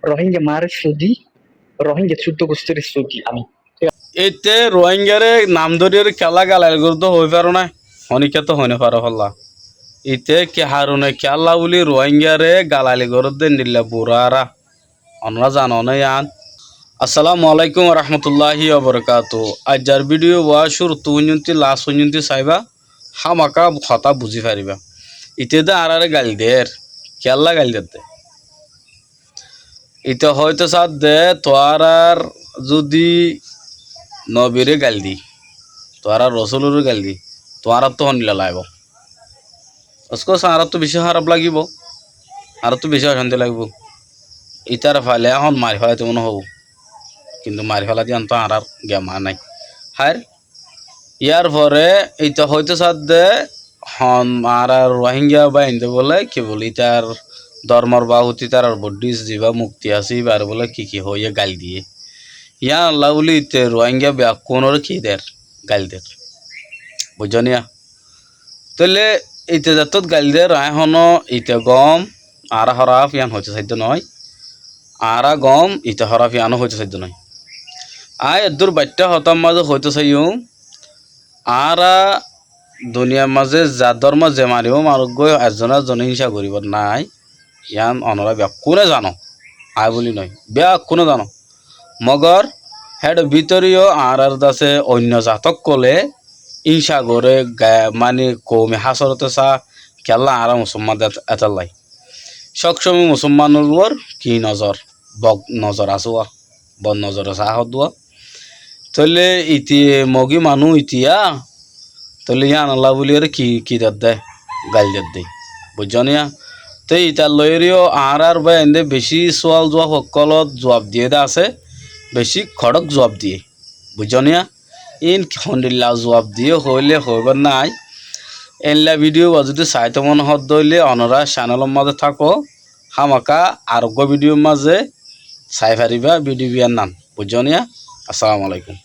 রোহিঙ্গা মারের সৌদি, রোহিঙ্গা চুদ্দ গোষ্ঠীর সৌদি আমি। এতে রোহিঙ্গারে নাম ধরিয়ে খেলা গালাল করতে হয়ে পারো না, অনেকে তো হইনে পারো হল্লা। ইতে কে হারুনে খেলা বলি রোহিঙ্গারে গালালি করে দেন দিল্লা বুড়ারা আমরা জানো না ইয়ান। আসসালামু আলাইকুম রহমতুল্লাহি ওবরকাতু। আজার ভিডিও ওয়া শুরু তুইনতি লাস্ট পর্যন্ত চাইবা, হামাকা কথা বুঝি পারিবা। ইতে দে আর গালি দের খেলা গালি দে ইতে হয়তো সাথ দে তোয়ার আর যদি নবীরে গাল দি, তোয়ার আর রসুলের গাল দি, তোয়ার তো হনিলা লাগব। অসকোস আর তো বেশি খারাপ লাগিব, আর তো বেশি অশান্তি লাগব। ইটার ফালে এখন মারি ফেলাইতে মনে হব, কিন্তু মারি ফেলা দিয়ে তো আর গেমা নাই হার। ইয়ার পরে এইটা হয়তো সাথ দে হন আর রোহিঙ্গা বাইন্দে বলে কি বলি তার ধর্মর বাহুতি তার বড্ডিস যিবা মুক্তি আছে এবার বলে কি হইয়া গাল দিয়ে ইয়া আল্লাহ বলি ইতে রোহিঙ্গা ব্যাকুণর কি দের গাল দের বুঝনিয়া। তাহলে ইতে যাত গাল দের এখন ইতে গম আর হরাফ ইয়ান হইতে সাধ্য নয়, আর গম ইতে হরাফ ইয়ানো হইতে সাধ্য নয়। আয় এদুর বাচ্চা হতাম মাঝে হইতে চাইও আর দুনিয়ার মাঝে যার ধর্ম যে মারিব মারক গৈ এজনে হিংসা করিব নাই, ইয়ান অনরা ব্যাকুণে জানো আয় বলি নয় ব্যাকুণে জানো। মগর হেড ভিতরীয় আর দাসে অন্য জাতক কলে হিংসা করে মানে কমে হাসরতে চা খেলা আর মুসলমান এতালাই সবসময় মুসলমানের উপর কি নজর বগ নজর আসোয়া বদ নজর চাহ দোয়া। তাহলে ইতিয়ে মগি মানুষ ইতিয়া তাহলে ইয়ান আল্লাহ বলি আর কি দে গাল দে বুঝনিয়া। তো ইটার লয়েরিও আর বা এনে বেশি সোয়াল জোয়া সকলত জবাব দিয়ে দে আছে, বেশি খড়ক জবাব দিয়ে বুঝনিয়া। ইন হন্দিল্লা জবাব দিয়ে হইলে হইবার নাই। এনলা ভিডিও যদি চাইতে মনে হত দইলে অনরা চ্যানেলের মাঝে থাকো, হামাকা আরোগ্য ভিডিওর মাঝে চাই পারিবা ভিডিও বিয়ার নাম বুঝনিয়া। আসসালামু আলাইকুম।